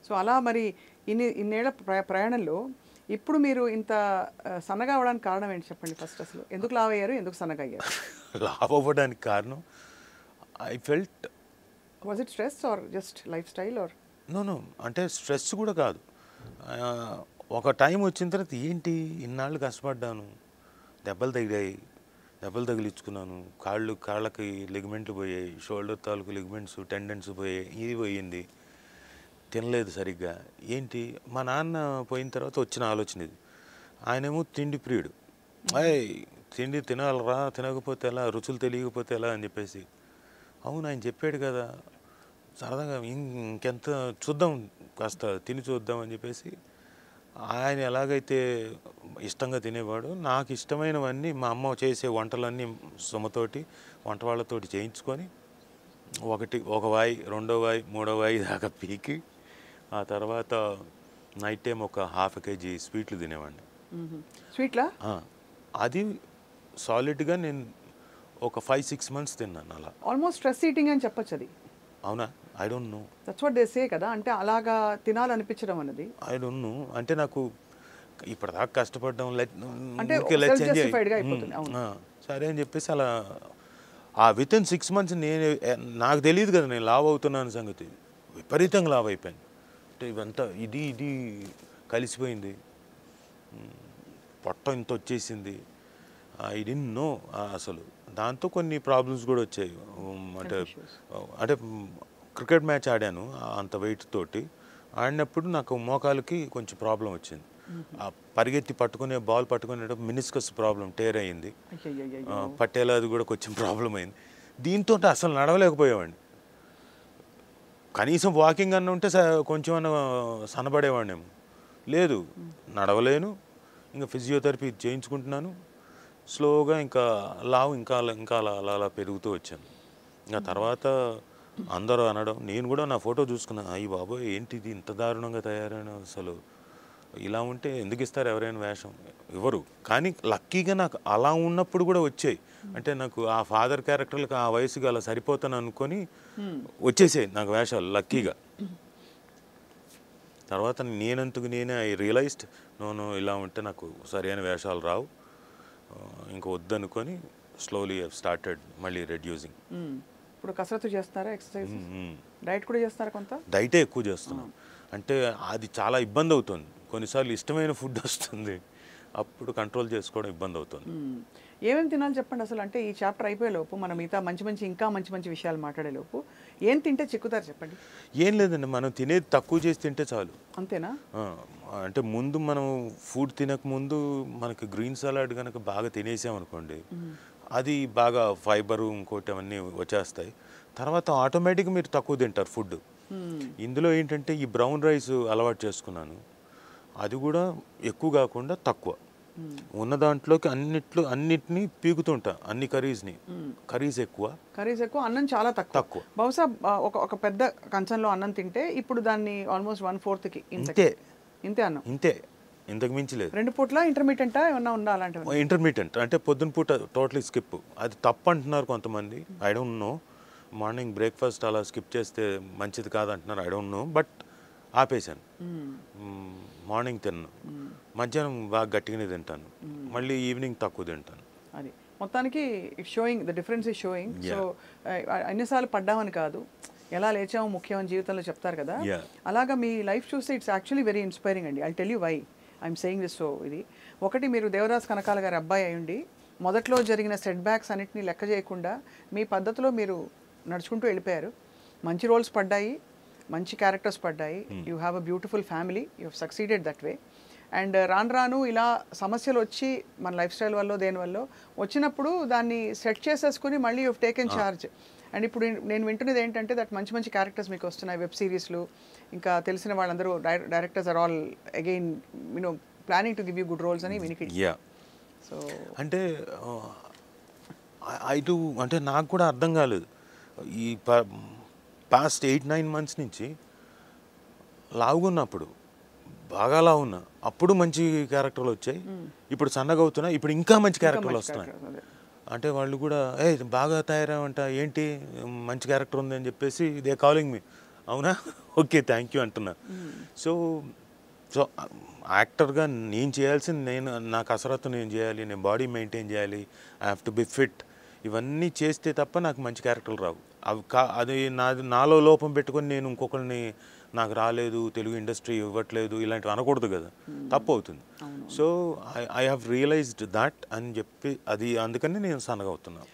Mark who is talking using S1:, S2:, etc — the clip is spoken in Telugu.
S1: సో అలా మరి ఇన్నేళ్ల ప్రయాణంలో ఇప్పుడు మీరు ఇంత సన్నగా అవ్వడానికి కారణం ఏంటి చెప్పండి ఫస్ట్ అసలు? ఎందుకు లావు అయ్యారు? ఎందుకు సన్నగా అయ్యారు?
S2: లావ్ అవ్వడానికి కారణం I felt
S1: was it stress or just life style or?
S2: No అంటే స్ట్రెస్ కూడా కాదు. ఒక టైం వచ్చిన తర్వాత ఏంటి ఇన్నాళ్ళు కష్టపడ్డాను, దెబ్బలు తగిలాయి, దెబ్బలు తగిలించుకున్నాను, కాళ్ళకి లిగమెంట్లు పోయాయి, షోల్డర్ తాలూకు లిగమెంట్స్ టెండెన్స్ పోయాయి, ఇది పోయింది, తినలేదు సరిగ్గా. ఏంటి మా నాన్న పోయిన తర్వాత వచ్చిన ఆలోచన ఇది. ఆయనేమో తిండి ప్రియుడు. తిండి తినాలరా, తినకపోతే ఎలా, రుచులు తెలియకపోతే ఎలా అని చెప్పేసి. అవును ఆయన చెప్పాడు కదా, సరదాగా ఇంకెంత చూద్దాం, కాస్త తిని చూద్దాం అని చెప్పేసి ఆయన ఎలాగైతే ఇష్టంగా తినేవాడు, నాకు ఇష్టమైనవన్నీ మా అమ్మ చేసే వంటలన్నీ సొమ్మతోటి వంట వాళ్ళతోటి చేయించుకొని ఒక వాయి, రెండో వాయి, మూడో వాయి దాకా పీకి ఆ తర్వాత నైట్ టైం ఒక ½ kg స్వీట్లు తినేవాడిని.
S1: స్వీట్లా?
S2: అది సాలిడ్గా నేను ఒక 5-6 months తిన్నాను అలా.
S1: ఆల్మోస్ట్ స్ట్రెస్ ఈటింగ్ అని చెప్పొచ్చు అది.
S2: అవునా? I don't no.
S1: That's what they say కదా, అంటే అలాగా తినాలనిపించడం అన్నది.
S2: I don't no. అంటే నాకు ఇప్పటిదాకా కష్టపడడం
S1: అంటే సెల్ఫ్ జస్టిఫైడ్గా అయిపోతుంది. అవును.
S2: సరే అని చెప్పేసి అలా వితిన్ 6 months నాకు తెలియదు కదా నేను లావ్ అవుతున్నాను సంగతి. విపరీతంగా లావ్ అయిపోయాను. అంటే ఇవంతా ఇది కలిసిపోయింది, పొట్ట ఇంత వచ్చేసింది. ఐ డిడ్ంట్ నో అసలు. దాంతో కొన్ని ప్రాబ్లమ్స్ కూడా వచ్చాయి. అంటే క్రికెట్ మ్యాచ్ ఆడాను అంత వెయిట్ తోటి. ఆడినప్పుడు నాకు మోకాలకి కొంచెం ప్రాబ్లం వచ్చింది. పరిగెత్తి బాల్ పట్టుకునేటప్పుడు మినిస్కస్ ప్రాబ్లం టేర్ అయ్యింది. పట్టేలా అది కూడా కొంచెం ప్రాబ్లం అయింది. దీంతో అసలు నడవలేకపోయేవాడిని. కనీసం వాకింగ్ అన్న ఉంటే కొంచెం అన్న సన్నబడేవాడినేమో. లేదు, నడవలేను. ఇంకా ఫిజియోథెరపీ చేయించుకుంటున్నాను. స్లోగా ఇంకా లావు ఇంకా అలా పెరుగుతూ వచ్చాను. ఇంకా తర్వాత అందరూ అనడం, నేను కూడా నా ఫోటో చూసుకున్నాను, అయ్యి బాబోయ్ ఏంటిది ఇంత దారుణంగా తయారైన, అసలు ఇలా ఉంటే ఎందుకు ఇస్తారు ఎవరైనా వేషం? ఇవ్వరు. కానీ లక్కీగా నాకు అలా ఉన్నప్పుడు కూడా వచ్చాయి. అంటే నాకు ఆ ఫాదర్ క్యారెక్టర్లకు ఆ వయసుగా అలా సరిపోతాను అనుకొని వచ్చేసాయి నాకు వేషాలు లక్కీగా. తర్వాత నేనే ఐ రియలైజ్డ్ నో ఇలా ఉంటే నాకు సరైన వేషాలు రావు, ఇంకా వద్దనుకొని స్లోలీ స్టార్టెడ్ మళ్ళీ రెడ్యూసింగ్.
S1: ఇప్పుడు కసరత్తు చేస్తారా, ఎక్సర్సైజ్, డైట్ కూడా చేస్తారా? కొంత
S2: డైటే ఎక్కువ చేస్తున్నాను. అంటే అది చాలా ఇబ్బంది అవుతుంది. కొన్నిసార్లు ఇష్టమైన ఫుడ్ వస్తుంది, అప్పుడు కంట్రోల్ చేసుకోవడం ఇబ్బంది అవుతుంది.
S1: ఏమేమి తినాలి చెప్పండి అసలు? అంటే ఈ చాప్టర్ అయిపోయేలోపు మనం మిగతా ఇంకా మంచి విషయాలు మాట్లాడేలోపు ఏం తింటే చిక్కుతారు చెప్పండి?
S2: ఏం లేదండి, మనం తినేది తక్కువ చేసి తింటే చాలు.
S1: అంతేనా?
S2: అంటే ముందు మనం ఫుడ్ తినకముందు మనకి గ్రీన్ సలాడ్ కనుక బాగా తినేసామనుకోండి, అది బాగా ఫైబరు ఇంకోటి అవన్నీ వచ్చేస్తాయి. తర్వాత ఆటోమేటిక్గా మీరు తక్కువ తింటారు ఫుడ్. ఇందులో ఏంటంటే ఈ బ్రౌన్ రైస్ అలవాటు చేసుకున్నాను. అది కూడా ఎక్కువ కాకుండా తక్కువ, ఉన్న దాంట్లోకి అన్నిటినీ పీకుతుంటా, అన్ని కర్రీస్ ఎక్కువ,
S1: అన్నం చాలా తక్కువ. బహుశా ఒక పెద్ద కంచంలో అన్నం తింటే ఇప్పుడు దాన్ని ఆల్మోస్ట్ 1/4కి ఇంతే అన్నం,
S2: ఇంతకు మించి లేదు.
S1: 2 పూట్ల ఇంటర్మీడియటా ఏమన్నా ఉందా అలాంటివి?
S2: ఇంటర్మీడియట్ అంటే పొద్దున పూట టోటలీ స్కిప్. అది తప్పు అంటున్నారు కొంతమంది, I don't know. Morning breakfast అలా స్కిప్ చేస్తే మంచిది కాదంటున్నారు, ఐ డోంట్ నో. బట్ ఆపేశాను. మార్నింగ్ తిన్నాను, మధ్యాహ్నం బాగా గట్టిగానే తింటాను, మళ్ళీ ఈవినింగ్ తక్కువ తింటాను.
S1: అది మొత్తానికి it's sowing, the difference is showing. So అన్నిసార్లు పడ్డామని కాదు, ఎలా లేచాము ముఖ్యం అని జీవితంలో చెప్తారు కదా, అలాగా మీ లైఫ్ చూస్తే ఇట్స్ యాక్చువల్లీ వెరీ ఇన్స్పైరింగ్ అండి. I tell you why I'm saying this. So ఇది ఒకటి, మీరు దేవదాస్ కనకాల గారి అబ్బాయి అయ్యుండి మొదట్లో జరిగిన సెట్ బ్యాక్స్ అన్నిటిని లెక్క చేయకుండా మీ పద్ధతిలో మీరు నడుచుకుంటూ వెళ్ళిపోయారు. మంచి రోల్స్ పడ్డాయి, మంచి క్యారెక్టర్స్ పడ్డాయి. You have a beautiful family, you have succeeded that way. And రాను ఇలా సమస్యలు వచ్చి మన లైఫ్ స్టైల్ వల్ల దేనివల్ల వచ్చినప్పుడు దాన్ని సెట్ చేసేసుకుని మళ్ళీ you have taken charge. And ఇప్పుడు నేను వింటున్నది ఏంటంటే దట్ మంచి క్యారెక్టర్స్ మీకు వస్తున్నాయి, వెబ్ సిరీస్లు, ఇంకా తెలిసిన వాళ్ళందరూ directors are all again planning to give you good roles అని వినికి. సో
S2: అంటే అంటే నాకు కూడా అర్థం కాలేదు, ఈ పాస్ట్ 8-9 months నుంచి లావుగున్నప్పుడు బాగా లావున్నా, అప్పుడు మంచి క్యారెక్టర్లు వచ్చాయి. ఇప్పుడు సన్నగా అవుతున్నా, ఇప్పుడు ఇంకా మంచి క్యారెక్టర్లు వస్తున్నాయి. అంటే వాళ్ళు కూడా బాగా తయారవంట, ఏంటి మంచి క్యారెక్టర్ ఉంది అని చెప్పేసి దే కాలింగ్ మీ. అవునా, ఓకే, థ్యాంక్ యూ అంటున్నా. సో సో యాక్టర్గా నేను చేయాల్సింది, నా కసరత్తు నేను చేయాలి, నేను బాడీ మెయింటైన్ చేయాలి, I have to be fit. ఇవన్నీ చేస్తే తప్ప నాకు మంచి క్యారెక్టర్లు రావు. అది నాలో లోపం పెట్టుకొని నేను ఇంకొకరిని నాకు రాలేదు, తెలుగు ఇండస్ట్రీ ఇవ్వట్లేదు ఇలాంటివి అనకూడదు కదా, తప్పు అవుతుంది. So I have realised that అని చెప్పి, అది అందుకని నేను సన్నగా అవుతున్నాను.